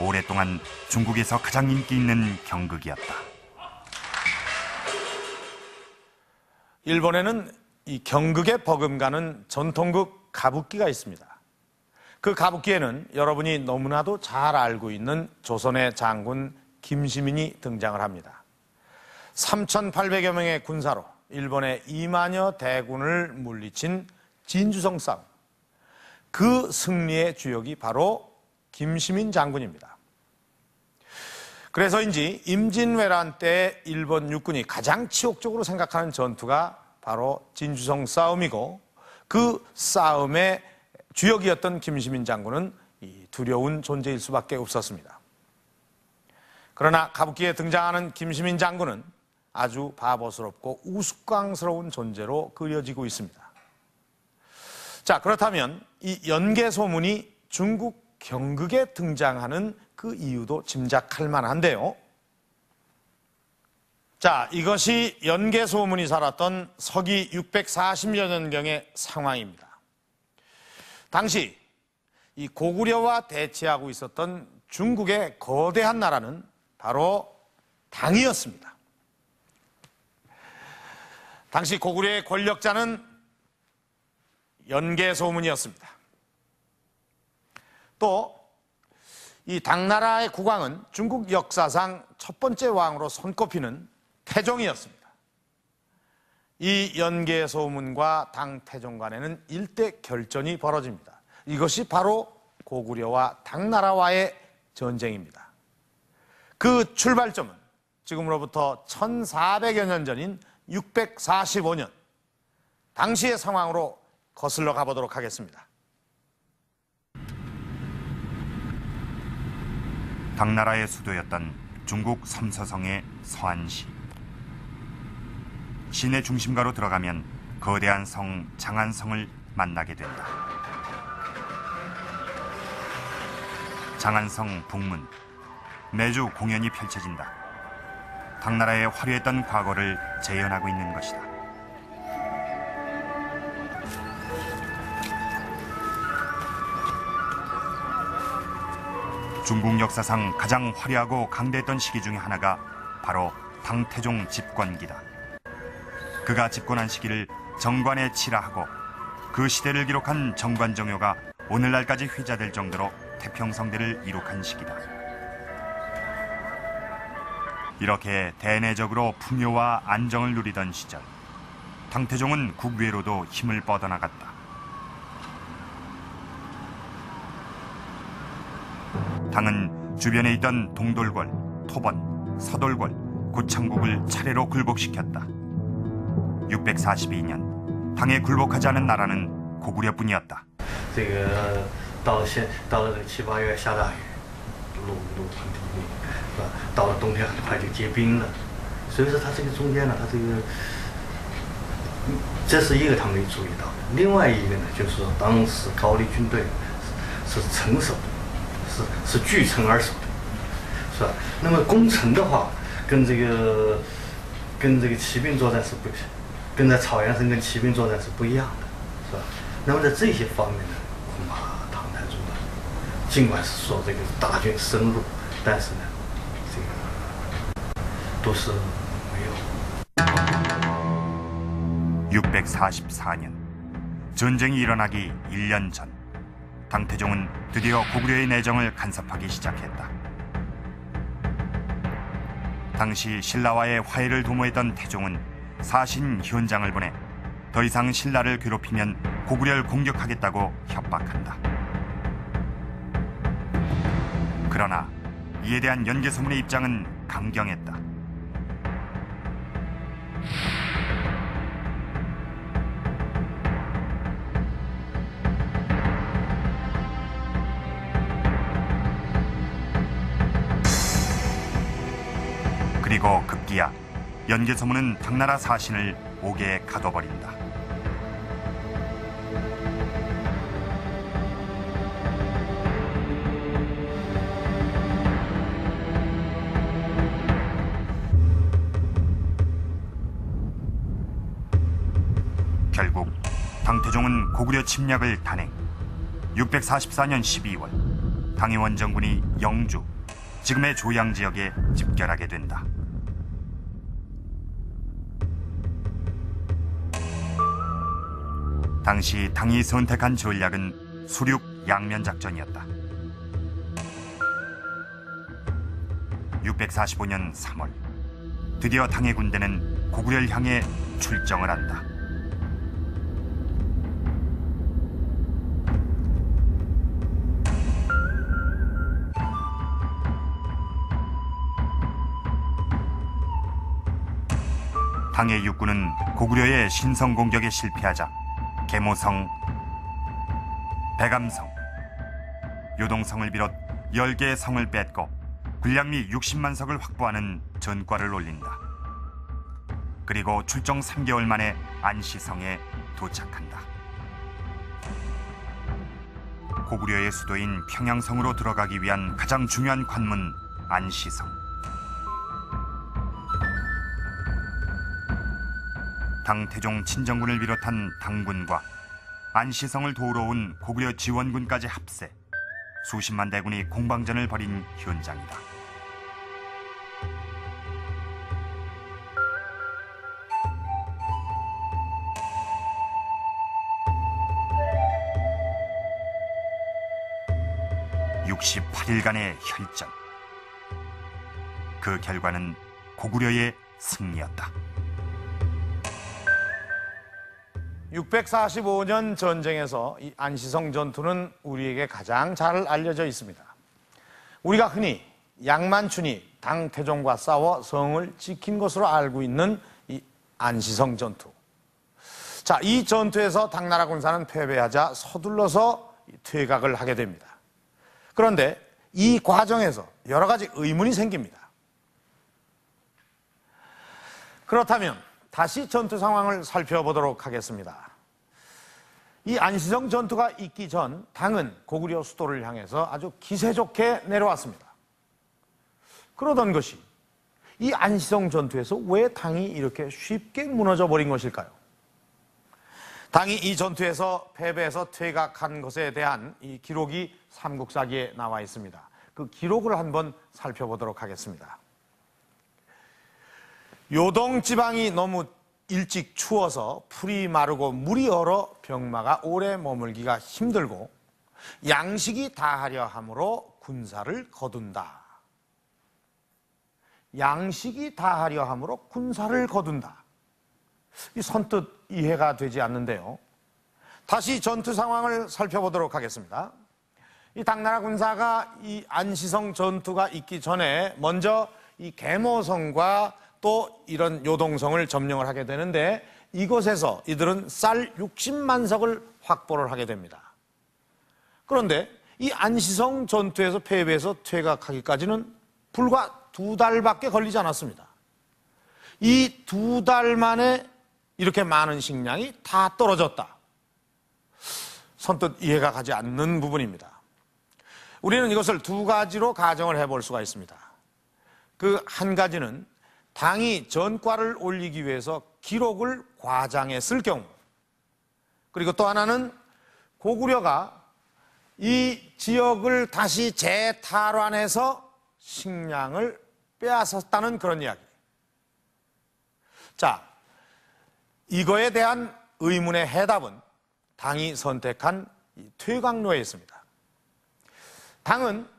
오랫동안 중국에서 가장 인기 있는 경극이었다. 일본에는 이 경극에 버금가는 전통극 가부키가 있습니다. 그 가부키에는 여러분이 너무나도 잘 알고 있는 조선의 장군 김시민이 등장을 합니다. 3,800여 명의 군사로 일본의 2만여 대군을 물리친 진주성 싸움. 그 승리의 주역이 바로 김시민 장군입니다. 그래서인지 임진왜란 때 일본 육군이 가장 치욕적으로 생각하는 전투가 바로 진주성 싸움이고, 그 싸움의 주역이었던 김시민 장군은 두려운 존재일 수밖에 없었습니다. 그러나 가부키에 등장하는 김시민 장군은 아주 바보스럽고 우스꽝스러운 존재로 그려지고 있습니다. 자, 그렇다면 이 연개소문이 중국 경극에 등장하는 그 이유도 짐작할 만한데요. 자, 이것이 연개소문이 살았던 서기 640여 년경의 상황입니다. 당시 이 고구려와 대치하고 있었던 중국의 거대한 나라는 바로 당이었습니다. 당시 고구려의 권력자는 연개소문이었습니다. 또 이 당나라의 국왕은 중국 역사상 첫 번째 왕으로 손꼽히는 태종이었습니다. 이 연개소문과 당태종 간에는 일대 결전이 벌어집니다. 이것이 바로 고구려와 당나라와의 전쟁입니다. 그 출발점은 지금으로부터 1400여 년 전인 645년, 당시의 상황으로 거슬러 가보도록 하겠습니다. 당나라의 수도였던 중국 섬서성의 서안시. 시내 중심가로 들어가면 거대한 성 장안성을 만나게 된다. 장안성 북문, 매주 공연이 펼쳐진다. 당나라의 화려했던 과거를 재현하고 있는 것이다. 중국 역사상 가장 화려하고 강대했던 시기 중에 하나가 바로 당태종 집권기다. 그가 집권한 시기를 정관에 칠하하고 그 시대를 기록한 정관정요가 오늘날까지 회자될 정도로 태평성대를 이룩한 시기다. 이렇게 대내적으로 풍요와 안정을 누리던 시절, 당태종은 국외로도 힘을 뻗어나갔다. 당은 주변에 있던 동돌궐, 토번, 서돌궐, 고창국을 차례로 굴복시켰다. 642년, 당에 굴복하지 않은 나라는 고구려뿐이었다. 到了7、8月下大雨，路很低迷，是吧？到了冬天很快就结冰了，所以说它这个中间呢，它这个这是一个他没注意到的。另外一个呢，就是说当时高丽军队是城守的，是据城而守的，是吧？那么攻城的话，跟这个骑兵作战是不，跟在草原上跟骑兵作战是不一样的，是吧？那么在这些方面呢，恐怕唐太宗呢，尽管是说这个大军深入，但是呢，这个都是没有。 644년, 전쟁이 일어나기 1년 전, 당태종은 드디어 고구려의 내정을 간섭하기 시작했다. 당시 신라와의 화해를 도모했던 태종은 사신 현장을 보내 더 이상 신라를 괴롭히면 고구려를 공격하겠다고 협박한다. 그러나 이에 대한 연개소문의 입장은 강경했다. 그리고 급기야 연개소문은 당나라 사신을 옥에 가둬버린다. 결국 당태종은 고구려 침략을 단행. 644년 12월 당의 원정군이 영주, 지금의 조양 지역에 집결하게 된다. 당시 당이 선택한 전략은 수륙 양면 작전이었다. 645년 3월, 드디어 당의 군대는 고구려를 향해 출정을 한다. 당의 육군은 고구려의 신성 공격에 실패하자 계모성, 백암성, 요동성을 비롯 10개의 성을 뺏고 군량미 60만 석을 확보하는 전과를 올린다. 그리고 출정 3개월 만에 안시성에 도착한다. 고구려의 수도인 평양성으로 들어가기 위한 가장 중요한 관문 안시성. 당태종 친정군을 비롯한 당군과 안시성을 도우러 온 고구려 지원군까지 합세 수십만 대군이 공방전을 벌인 현장이다. (68일간의) 혈전. 그 결과는 고구려의 승리였다. 645년 전쟁에서 이 안시성 전투는 우리에게 가장 잘 알려져 있습니다. 우리가 흔히 양만춘이 당태종과 싸워 성을 지킨 것으로 알고 있는 이 안시성 전투. 자, 이 전투에서 당나라 군사는 패배하자 서둘러서 퇴각을 하게 됩니다. 그런데 이 과정에서 여러 가지 의문이 생깁니다. 그렇다면 다시 전투 상황을 살펴보도록 하겠습니다. 이 안시성 전투가 있기 전 당은 고구려 수도를 향해서 아주 기세 좋게 내려왔습니다. 그러던 것이 이 안시성 전투에서 왜 당이 이렇게 쉽게 무너져 버린 것일까요? 당이 이 전투에서 패배해서 퇴각한 것에 대한 이 기록이 삼국사기에 나와 있습니다. 그 기록을 한번 살펴보도록 하겠습니다. 요동 지방이 너무 일찍 추워서 풀이 마르고 물이 얼어 병마가 오래 머물기가 힘들고 양식이 다하려 함으로 군사를 거둔다. 양식이 다하려 함으로 군사를 거둔다. 이 선뜻 이해가 되지 않는데요. 다시 전투 상황을 살펴보도록 하겠습니다. 이 당나라 군사가 이 안시성 전투가 있기 전에 먼저 이 계모성과 또 이런 요동성을 점령을 하게 되는데 이곳에서 이들은 쌀 60만 석을 확보를 하게 됩니다. 그런데 이 안시성 전투에서 패배해서 퇴각하기까지는 불과 2달밖에 걸리지 않았습니다. 이 2달 만에 이렇게 많은 식량이 다 떨어졌다. 선뜻 이해가 가지 않는 부분입니다. 우리는 이것을 두 가지로 가정을 해볼 수가 있습니다. 그 한 가지는 당이 전과를 올리기 위해서 기록을 과장했을 경우, 그리고 또 하나는 고구려가 이 지역을 다시 재탈환해서 식량을 빼앗았다는 그런 이야기. 자, 이거에 대한 의문의 해답은 당이 선택한 퇴각로에 있습니다. 당은